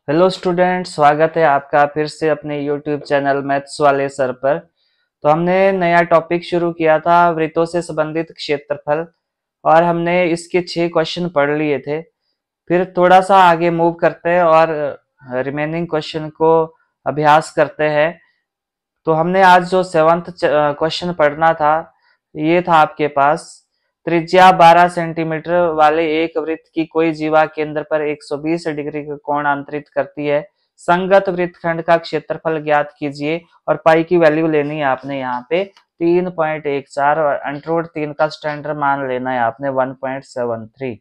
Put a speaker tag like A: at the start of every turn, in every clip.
A: Hello student, स्वागत है आपका फिर से अपने यूट्यूब चैनल मैथ्स वाले सर पर। तो हमने नया टॉपिक शुरू किया था वृत्तों से संबंधित क्षेत्रफल, और हमने इसके 6 क्वेश्चन पढ़ लिए थे। फिर थोड़ा सा आगे मूव करते हैं और रिमेनिंग क्वेश्चन को अभ्यास करते हैं। तो हमने आज जो 7th क्वेश्चन पढ़ना था, ये था आपके पास। त्रिज्या 12 सेंटीमीटर वाले एक वृत्त की कोई जीवा केंद्र पर 120 डिग्री का कोण अंतरित करती है। संगत वृत्तखंड का क्षेत्रफल ज्ञात कीजिए, और पाई की वैल्यू लेनी है आपने यहाँ पे 3.14, और अंडर 3 का स्टैंडर्ड मान लेना है आपने 1.73।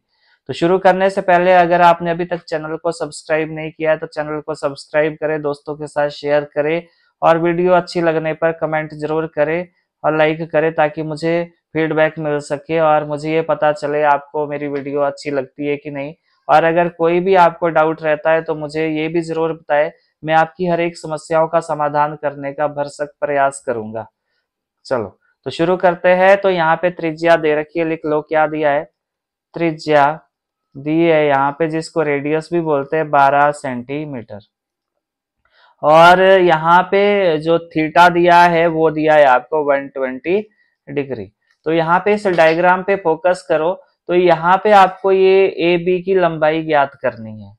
A: तो शुरू करने से पहले अगर आपने अभी तक चैनल को सब्सक्राइब नहीं किया है तो चैनल को सब्सक्राइब करें, दोस्तों के साथ शेयर करें, और वीडियो अच्छी लगने पर कमेंट जरूर करें और लाइक करें, ताकि मुझे फीडबैक मिल सके और मुझे ये पता चले आपको मेरी वीडियो अच्छी लगती है कि नहीं। और अगर कोई भी आपको डाउट रहता है तो मुझे ये भी जरूर बताएं, मैं आपकी हर एक समस्याओं का समाधान करने का भरसक प्रयास करूंगा। चलो तो शुरू करते हैं। तो यहाँ पे त्रिज्या दे रखी है, लिख लो क्या दिया है। त्रिज्या दी है यहाँ पे, जिसको रेडियस भी बोलते हैं, 12 सेंटीमीटर। और यहाँ पे जो थीटा दिया है वो दिया है आपको 120 डिग्री। तो यहाँ पे इस डायग्राम पे फोकस करो। तो यहाँ पे आपको ये ए बी की लंबाई ज्ञात करनी है।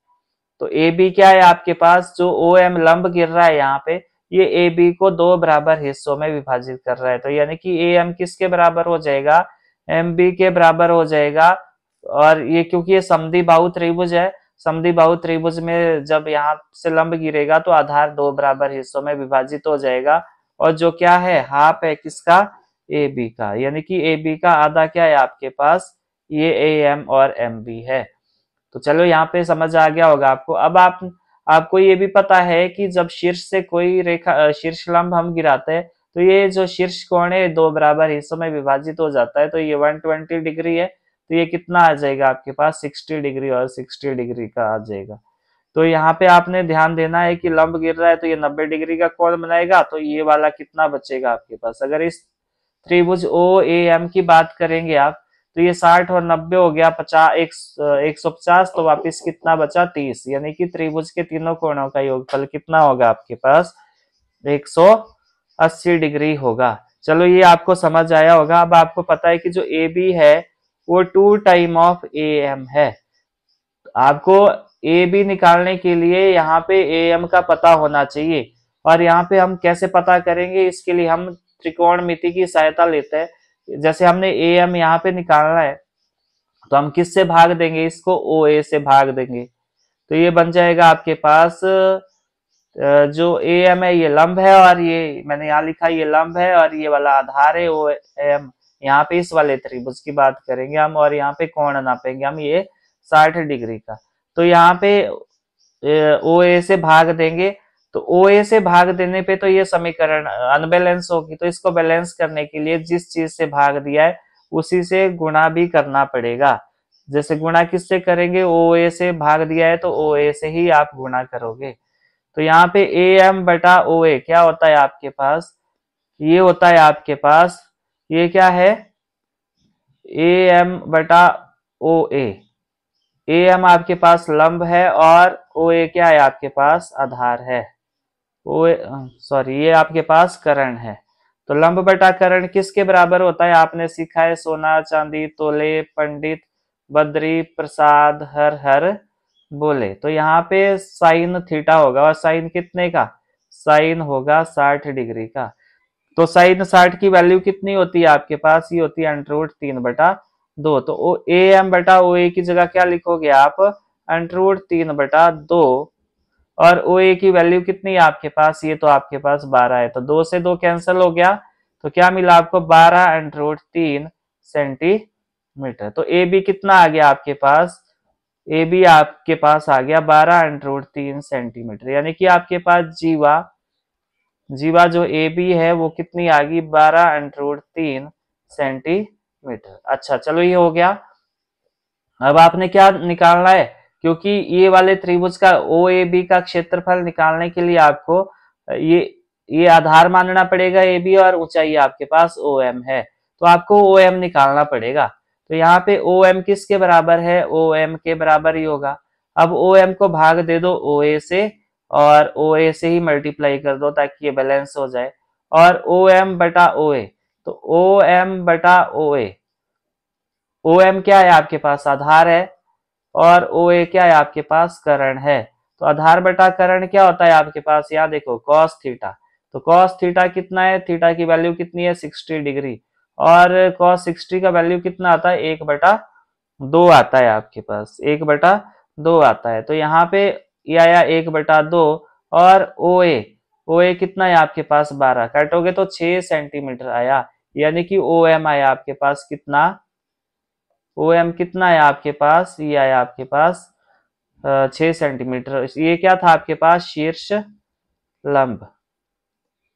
A: तो ए बी क्या है आपके पास, जो ओ एम लंब गिर रहा है यहाँ पे, ये ए बी को 2 बराबर हिस्सों में विभाजित कर रहा है। तो यानी कि ए एम किसके बराबर हो जाएगा, एम बी के बराबर हो जाएगा। और ये क्योंकि ये समद्विबाहु त्रिभुज है, समद्विबाहु त्रिभुज में जब यहाँ से लंब गिरेगा तो आधार 2 बराबर हिस्सों में विभाजित हो जाएगा। और जो क्या है, हाफ है किसका, ए बी का। यानी कि ए बी का आधा क्या है आपके पास, ये ए एम और एम बी है। तो चलो यहाँ पे समझ आ गया होगा आपको। अब आपको ये भी पता है कि जब शीर्ष से कोई रेखा शीर्ष लंब हम गिराते हैं तो ये जो शीर्ष कोण है 2 बराबर हिस्सों में विभाजित हो जाता है। तो ये 120 डिग्री है, तो ये कितना आ जाएगा आपके पास, 60 डिग्री और 60 डिग्री का आ जाएगा। तो यहाँ पे आपने ध्यान देना है कि लंब गिर रहा है तो ये 90 डिग्री का कोण बनाएगा। तो ये वाला कितना बचेगा आपके पास, अगर इस त्रिभुज ओ ए एम की बात करेंगे आप, तो ये 60 और 90 हो गया 50, 150। तो वापिस कितना बचा, 30। यानी कि त्रिभुज के तीनों कोणों का योगफल कितना होगा आपके पास, 180 डिग्री होगा। चलो ये आपको समझ आया होगा। अब आपको पता है कि जो ए बी है वो 2 टाइम ऑफ ए एम है। आपको ए बी निकालने के लिए यहाँ पे ए एम का पता होना चाहिए। और यहाँ पे हम कैसे पता करेंगे, इसके लिए हम त्रिकोणमिति की सहायता लेते हैं। जैसे हमने ए एम यहाँ पे निकालना है तो हम किससे भाग देंगे, इसको ओ ए से भाग देंगे। तो ये बन जाएगा आपके पास जो ए एम है ये लंब है, और ये मैंने यहाँ लिखा ये लंब है, और ये वाला आधार है ओ एम। यहाँ पे इस वाले त्रिभुज की बात करेंगे हम, और यहाँ पे कोण नापेंगे हम ये 60 डिग्री का। तो यहाँ पे ओ ए से भाग देंगे। तो ओ ए से भाग देने पे तो ये समीकरण अनबैलेंस होगी। तो इसको बैलेंस करने के लिए जिस चीज से भाग दिया है उसी से गुणा भी करना पड़ेगा। जैसे गुणा किससे करेंगे, ओ ए से भाग दिया है तो ओ ए से ही आप गुणा करोगे। तो यहाँ पे ए एम बटा ओ ए क्या होता है आपके पास, ये होता है आपके पास, ये क्या है, ए एम बटा ओ ए। ए एम आपके पास लंब है और ओ ए क्या है आपके पास, आधार है। ओ सॉरी, ये आपके पास कर्ण है। तो लंब बटा कर्ण किसके बराबर होता है, आपने सीखा है, सोना चांदी तोले पंडित बद्री प्रसाद हर हर बोले। तो यहाँ पे साइन थीटा होगा, और साइन कितने का, साइन होगा 60 डिग्री का। तो साइन 60 की वैल्यू कितनी होती है आपके पास, ये होती है अंडर 3/2। तो ओ ए एम बटा ओ ए की जगह क्या लिखोगे आप, अंडर 3/2। और ओ ए की वैल्यू कितनी है आपके पास, ये तो आपके पास 12 है। तो 2 से 2 कैंसिल हो गया, तो क्या मिला आपको, 12 अंडर 3 सेंटीमीटर। तो ए बी कितना आ गया आपके पास, ए बी आपके पास आ गया 12 अंडर 3 सेंटीमीटर। यानी कि आपके पास जीवा जीवा जो ए बी है वो कितनी आ गई, 12 अंडर 3 सेंटीमीटर। अच्छा चलो ये हो गया। अब आपने क्या निकालना है, क्योंकि ये वाले त्रिभुज का ओ ए बी का क्षेत्रफल निकालने के लिए आपको ये आधार मानना पड़ेगा ए बी, और ऊंचाई आपके पास ओ एम है। तो आपको ओ एम निकालना पड़ेगा। तो यहाँ पे ओ एम किसके बराबर है, ओ एम के बराबर ही होगा। अब ओ एम को भाग दे दो ओ ए से, और ओ ए से ही मल्टीप्लाई कर दो ताकि ये बैलेंस हो जाए, और ओ एम बटा ओ ए, तो ओ एम बटा ओ ए, ओ एम क्या है आपके पास, आधार है, और ओ ए क्या है आपके पास, करण है। तो आधार बटा करण क्या होता है आपके पास, यहाँ देखो कॉस थीटा, तो कॉस थीटा कितना है, थीटा की वैल्यू कितनी है 60 डिग्री, और कॉस 60 का वैल्यू कितना आता है 1/2 आता है आपके पास, 1/2 आता है। तो यहाँ पे ये आया 1/2, और ओ ए कितना है आपके पास 12, काटोगे तो 6 सेंटीमीटर आया, यानी कि ओ एम आया आपके पास कितना, ओ एम कितना है आपके पास, ये आया आपके पास 6 सेंटीमीटर। ये क्या था आपके पास, लंब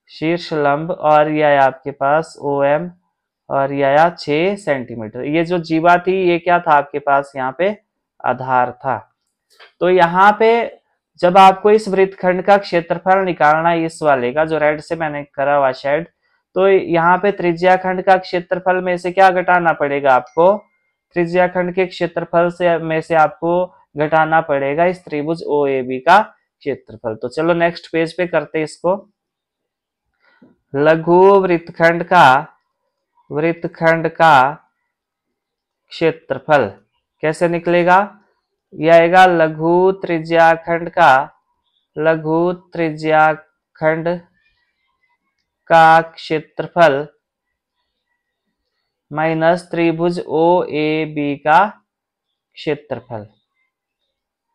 A: शीर्ष लंब, और ये आया आपके पास ओ एम, और ये आया 6 सेंटीमीटर। ये जो जीवा थी ये क्या था आपके पास, यहाँ पे आधार था। तो यहाँ पे जब आपको इस वृत्तखंड का क्षेत्रफल निकालना है, इस वाले का जो रेड से मैंने करा हुआ शेड, तो यहाँ पे त्रिज्याखंड का क्षेत्रफल में से क्या घटाना पड़ेगा आपको, त्रिज्याखंड के क्षेत्रफल से में से आपको घटाना पड़ेगा इस त्रिभुज ओ ए बी का क्षेत्रफल। तो चलो नेक्स्ट पेज पे करते इसको। लघु वृत्तखंड का क्षेत्रफल कैसे निकलेगा, यह आएगा लघु त्रिज्याखंड का क्षेत्रफल माइनस त्रिभुज ओ ए बी का क्षेत्रफल।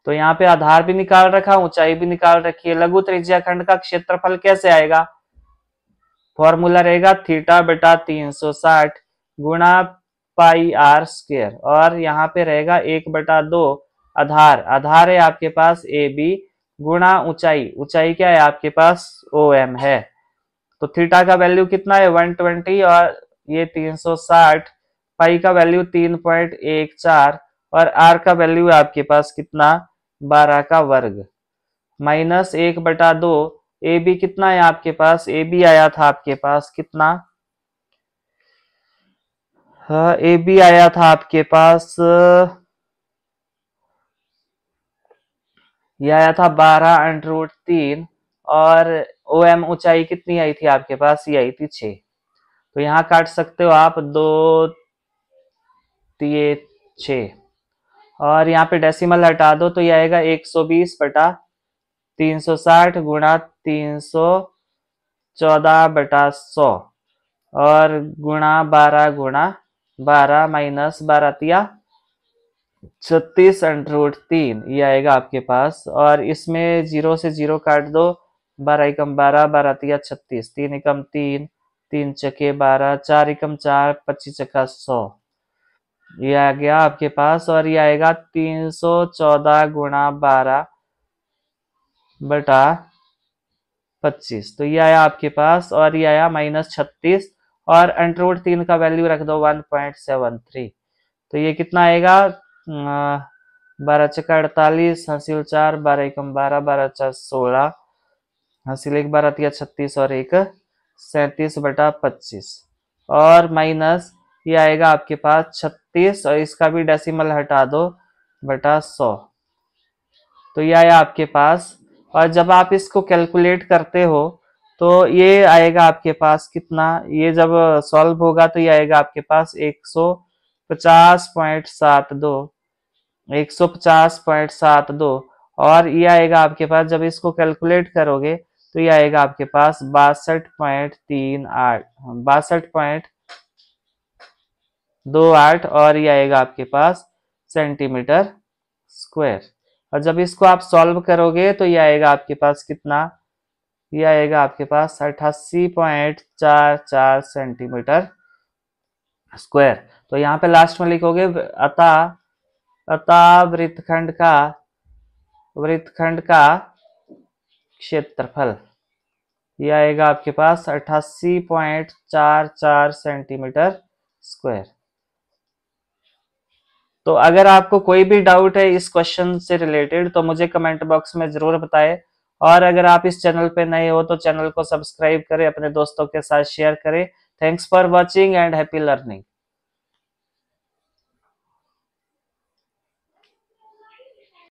A: तो यहाँ पे आधार भी निकाल रखा, ऊंचाई भी निकाल रखी है। लघु त्रिज्याखंड का क्षेत्रफल कैसे आएगा, फॉर्मूला रहेगा थीटा बटा 360 गुणा पाई आर स्क्वायर, और यहाँ पे रहेगा 1/2 आधार है आपके पास ए बी, गुणा ऊंचाई क्या है आपके पास ओ एम है। तो थीटा का वैल्यू कितना है 120, और ये 360, पाई का वैल्यू 3.14, और आर का वैल्यू आपके पास कितना 12 का वर्ग, माइनस 1/2। ए बी कितना है आपके पास, ए बी आया था आपके पास कितना, हाँ ए बी आया था आपके पास, ये आया था 12√3, और ओ एम ऊंचाई कितनी आई थी आपके पास, ये आई थी 6। तो यहाँ काट सकते हो आप 2 3 6, और यहाँ पे डेसिमल हटा दो तो ये आएगा 120/360 गुणा 314/100, और गुणा 12 माइनस 12 36√3, ये आएगा आपके पास। और इसमें 0 से 0 काट दो, 12 एकम 12, 12 36, 3 एकम 3, 3 चके 12, 4 एकम 4, 25 चका 100, ये आ गया आपके पास। और ये आएगा 314 गुणा 12/25, तो ये आया आपके पास, और ये आया -36, और √3 का वैल्यू रख दो 1.73, तो ये कितना आएगा 12 चका 48, हासिल 4, 12 एकम 12, 12 4 16, हासिल 1 12 3 36, और 1 37/25, और माइनस ये आएगा आपके पास 36, और इसका भी डेसिमल हटा दो बटा 100, तो ये आया आपके पास। और जब आप इसको कैलकुलेट करते हो तो ये आएगा आपके पास कितना, ये जब सॉल्व होगा तो ये आएगा आपके पास 150.72, और ये आएगा आपके पास, जब इसको कैलकुलेट करोगे तो ये आएगा आपके पास 62.28, और ये आएगा आपके पास सेंटीमीटर स्क्वायर। और जब इसको आप सॉल्व करोगे तो ये आएगा आपके पास कितना, ये आएगा आपके पास 88.44 सेंटीमीटर स्क्वायर। तो यहाँ पे लास्ट में लिखोगे अतः वृत्तखंड का क्षेत्रफल, ये आएगा आपके पास 88.44 सेंटीमीटर स्क्वायर। तो अगर आपको कोई भी डाउट है इस क्वेश्चन से रिलेटेड तो मुझे कमेंट बॉक्स में जरूर बताएं, और अगर आप इस चैनल पे नए हो तो चैनल को सब्सक्राइब करें, अपने दोस्तों के साथ शेयर करें। Thanks for watching and happy learning.